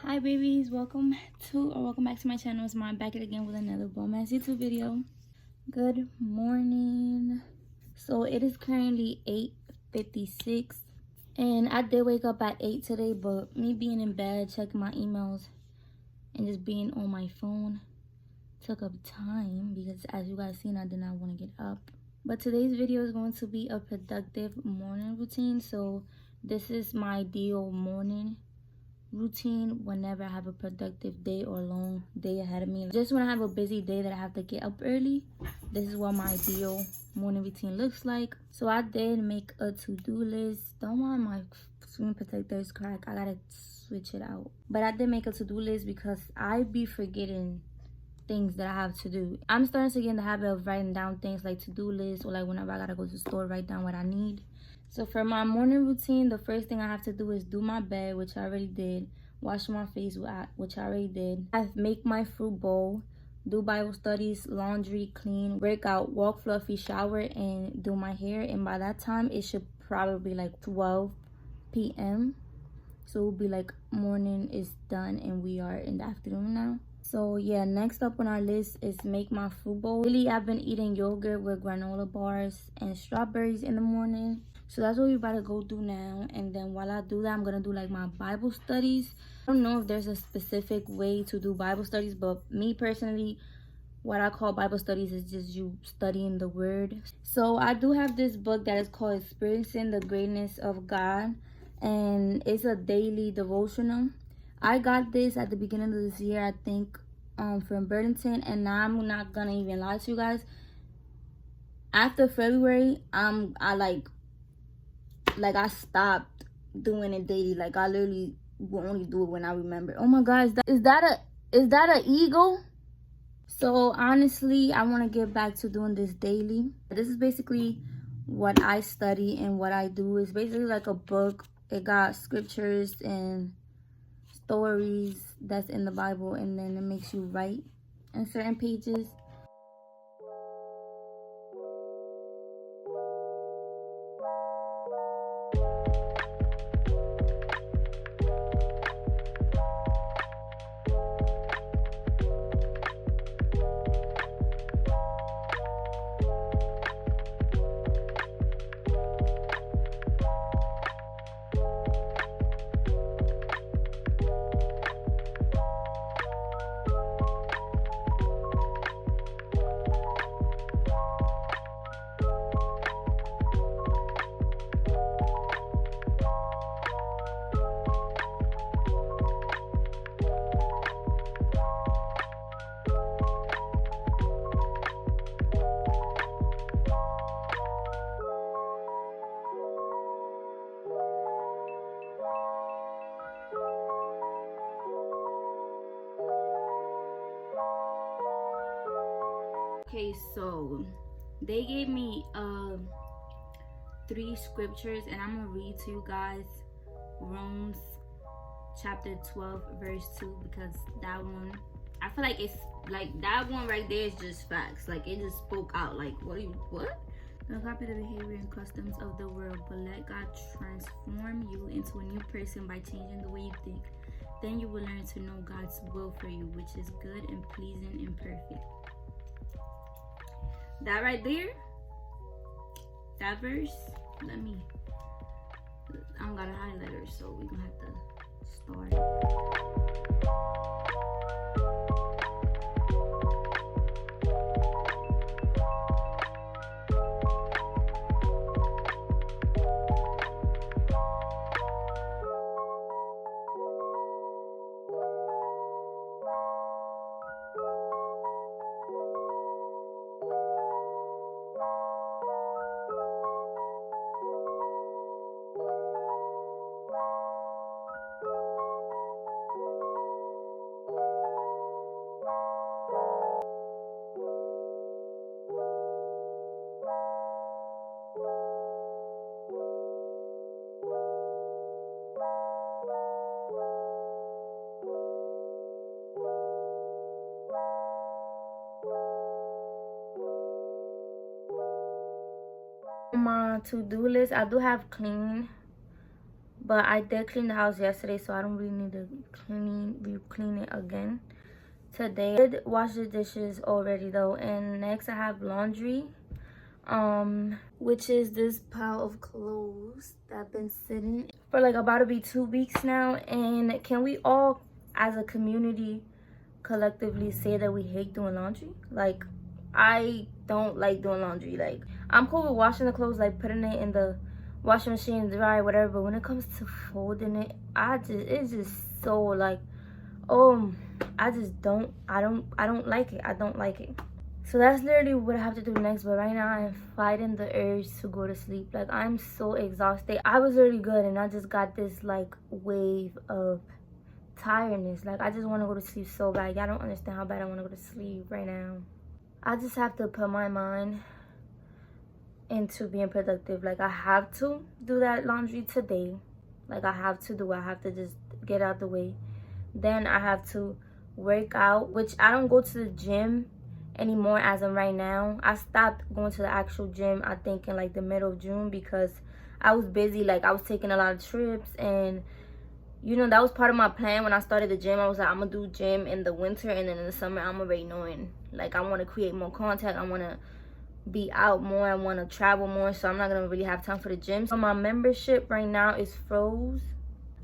Hi babies, welcome back to my channel. It's mine back again with another romance YouTube video. Good morning. So it is currently 8:56 and I did wake up at 8 today, but me being in bed, checking my emails and just being on my phone took up time because as you guys seen, I did not want to get up. But today's video is going to be a productive morning routine. So this is my ideal morning routine whenever I have a productive day or long day ahead of me. Just when I have a busy day that I have to get up early, this is what my ideal morning routine looks like. So I did make a to-do list. Don't mind my screen protector's crack, I gotta switch it out. But I did make a to-do list because I be forgetting things that I have to do. I'm starting to get in the habit of writing down things like to-do lists, or like whenever I gotta go to the store, write down what I need. So for my morning routine, the first thing I have to do is do my bed, which I already did. Wash my face, which I already did. I make my fruit bowl, do Bible studies, laundry, clean, work out, walk fluffy, shower, and do my hair. And by that time, it should probably be like 12 p.m. So it'll be like morning is done and we are in the afternoon now. So yeah, next up on our list is make my fruit bowl. Really, I've been eating yogurt with granola bars and strawberries in the morning. So that's what we're about to go do now. And then while I do that, I'm gonna do like my Bible studies. I don't know if there's a specific way to do Bible studies, but me personally, what I call Bible studies is just you studying the word. So I do have this book that is called Experiencing the Greatness of God, and it's a daily devotional. I got this at the beginning of this year, I think, from Burlington, and now I'm not gonna even lie to you guys. After February, I stopped doing it daily. Like I literally will only do it when I remember. Oh my God, is that a eagle? So honestly, I want to get back to doing this daily. This is basically what I study and what I do. It's basically like a book. It got scriptures and stories that's in the Bible, and then it makes you write in certain pages. Okay, so they gave me 3 scriptures, and I'm gonna read to you guys Romans chapter 12 verse 2, because that one, I feel like it's like that one right there is just facts. Like it just spoke out. Like what? Don't copy the behavior and customs of the world, but let God transform you into a new person by changing the way you think. Then you will learn to know God's will for you, which is good and pleasing and perfect. That right there, that verse, I don't got a highlighter, so we're gonna have to start. My to-do list, I do have clean, But I did clean the house yesterday, so I don't really need to clean it again today. I did wash the dishes already though, and next I have laundry, which is this pile of clothes that I've been sitting for like about to be 2 weeks now. And can we all as a community collectively say that we hate doing laundry? Like, I don't like doing laundry. Like, I'm cool with washing the clothes, like putting it in the washing machine, dry, whatever, but when it comes to folding it, it's just so like, I don't like it. I don't like it. So that's literally what I have to do next. But right now I'm fighting the urge to go to sleep. Like, I'm so exhausted. I was really good, and I just got this like wave of tiredness. Like, I just want to go to sleep so bad. Y'all don't understand how bad I want to go to sleep right now. I just have to put my mind into being productive. Like, I have to do that laundry today. Like, I have to just get out the way. Then I have to work out, which I don't go to the gym anymore as of right now. I stopped going to the actual gym, I think, in like the middle of June, because I was busy. Like, I was taking a lot of trips, and you know, that was part of my plan when I started the gym. I was like, I'm gonna do gym in the winter, and then in the summer I'm already knowing, like, I want to create more content, I want to be out more, I want to travel more, so I'm not gonna really have time for the gym. So my membership right now is froze.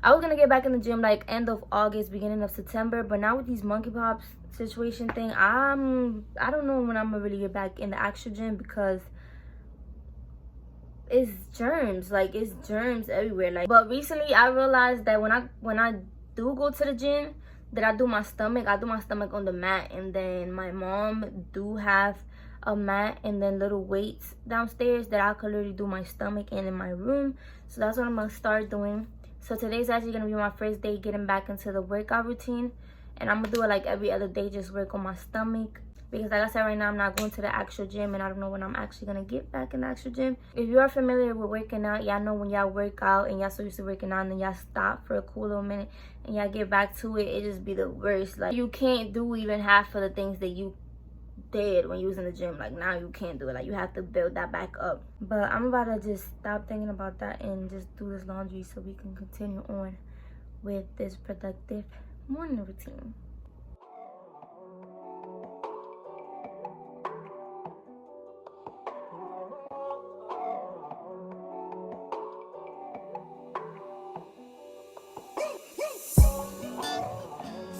I was gonna get back in the gym like end of August, beginning of September, but now with these monkeypox situation thing, I don't know when I'm gonna really get back in the actual gym, because it's germs. Like, it's germs everywhere. Like, but recently I realized that when I do go to the gym, that I do my stomach on the mat, and then my mom do have a mat and then little weights downstairs that I could literally do my stomach in my room. So that's what I'm gonna start doing. So today's actually gonna be my first day getting back into the workout routine, and I'm gonna do it like every other day, just work on my stomach, because like I said, right now I'm not going to the actual gym, and I don't know when I'm actually gonna get back in the actual gym. If you are familiar with working out, y'all know when y'all work out and y'all so used to working out, and then y'all stop for a cool little minute and y'all get back to it, it just be the worst. Like, you can't do even half of the things that you did when you was in the gym. Like, now you can't do it. Like, you have to build that back up. But I'm about to just stop thinking about that and just do this laundry so we can continue on with this productive morning routine.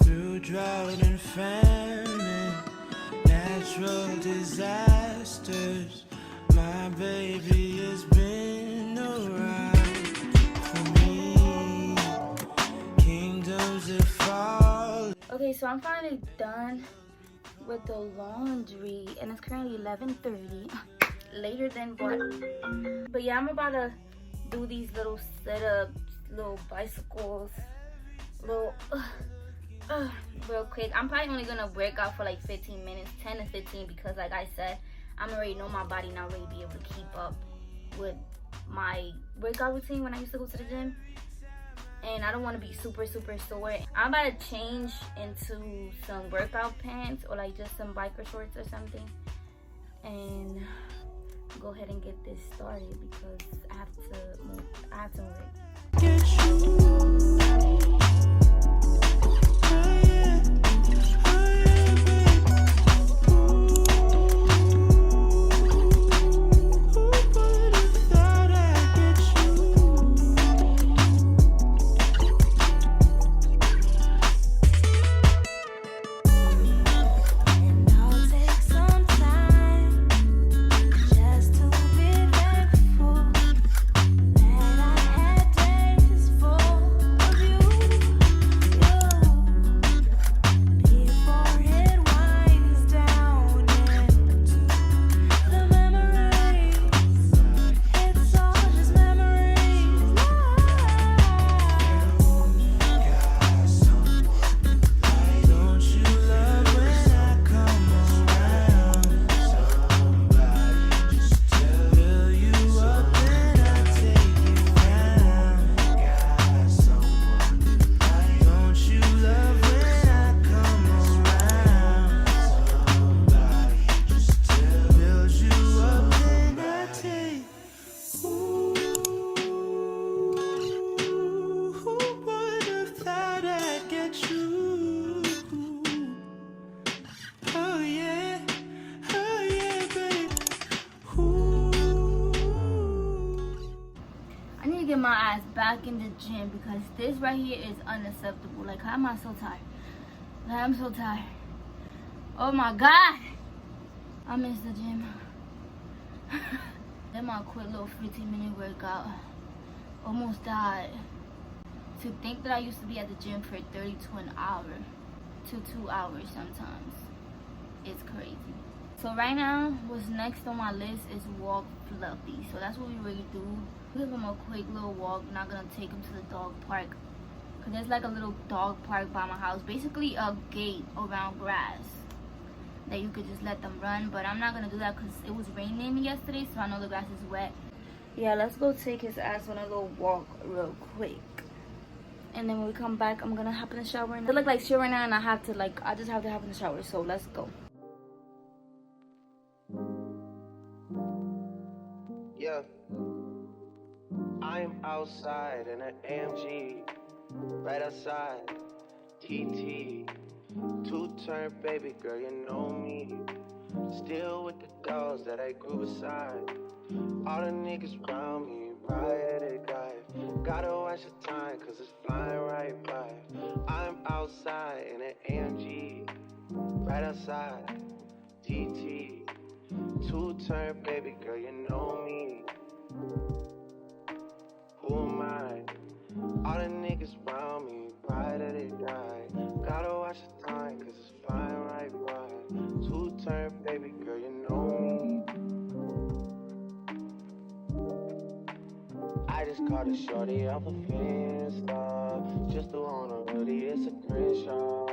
Through drought and famine, natural disasters, my baby has been around for me. Kingdoms that fall. Okay, so I'm finally done with the laundry, and it's currently 11:30. Later than what? But yeah, I'm about to do these little setups, little bicycles, little real quick. I'm probably only gonna work out for like 15 minutes, 10 to 15, because like I said, I'm already know my body, not really be able to keep up with my workout routine when I used to go to the gym, and I don't want to be super sore. I'm about to change into some workout pants, or like just some biker shorts or something, and go ahead and get this started, because I have to work. my ass back in the gym because this right here is unacceptable. Like, how am I so tired? Like, I'm so tired. Oh my God. I miss the gym. Then my quick little 15-minute workout. Almost died. To think that I used to be at the gym for 30 to an hour to 2 hours sometimes. It's crazy. So right now, what's next on my list is walk Fluffy. So that's what we really do. We give him a quick little walk. We're not gonna take him to the dog park. Cause there's like a little dog park by my house. Basically a gate around grass that you could just let them run. But I'm not gonna do that because it was raining yesterday. So I know the grass is wet. Yeah, let's go take his ass on a little walk real quick. And then when we come back, I'm gonna hop in the shower. And I look like shit right now and I just have to hop in the shower. So let's go. Yeah, I'm outside in an AMG, right outside, TT, two-turn baby girl, you know me, still with the dogs that I grew beside, all the niggas around me, right at guy, gotta watch the time cause it's flying right by, I'm outside in an AMG, right outside, TT, two-turn baby girl, you know me. Who am I? All the niggas around me, pride that they die. Gotta watch the time, cause it's flying right by. Two-turn baby girl, you know me. I just caught a shorty off a Finsta. Just to on a hoodie, it's a Crenshaw.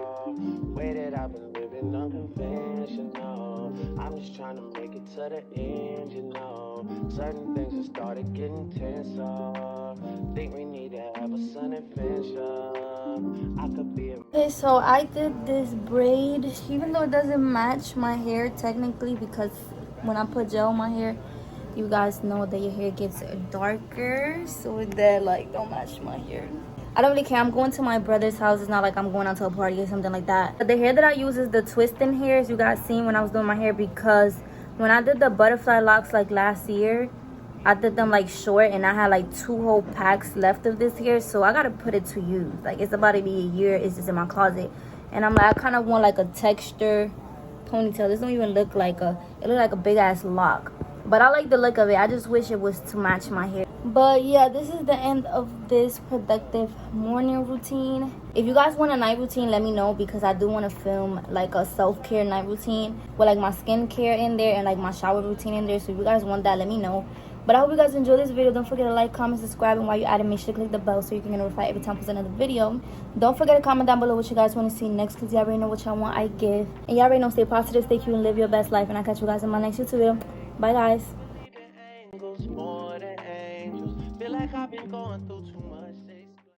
Way that I've been living unconventional. I'm just trying to make it to the end, you know. Certain things have started getting tenser. Think we need to have a sun adventure. I could be a... Okay, so I did this braid, even though it doesn't match my hair technically, because when I put gel on my hair, you guys know that your hair gets darker, so that like don't match my hair. I don't really care. I'm going to my brother's house. It's not like I'm going out to a party or something like that. But the hair that I use is the twisting hairs you guys seen when I was doing my hair, because when I did the butterfly locks like last year, I did them like short and I had like 2 whole packs left of this hair, so I gotta put it to use. Like, it's about to be a year. It's just in my closet, and I'm like, I kind of want like a texture ponytail. This don't even look like it look like a big ass lock, but I like the look of it. I just wish it was to match my hair. But yeah, this is the end of this productive morning routine. If you guys want a night routine, let me know, because I do want to film like a self-care night routine with like my skincare in there and like my shower routine in there. So if you guys want that, let me know. But I hope you guys enjoyed this video. Don't forget to like, comment, subscribe, and while you're at it, make sure to click the bell so you can get notified every time I post another video. Don't forget to comment down below what you guys want to see next, because y'all already know what y'all want I give. And y'all already know, stay positive, stay cute, and live your best life. And I'll catch you guys in my next YouTube video. Bye guys.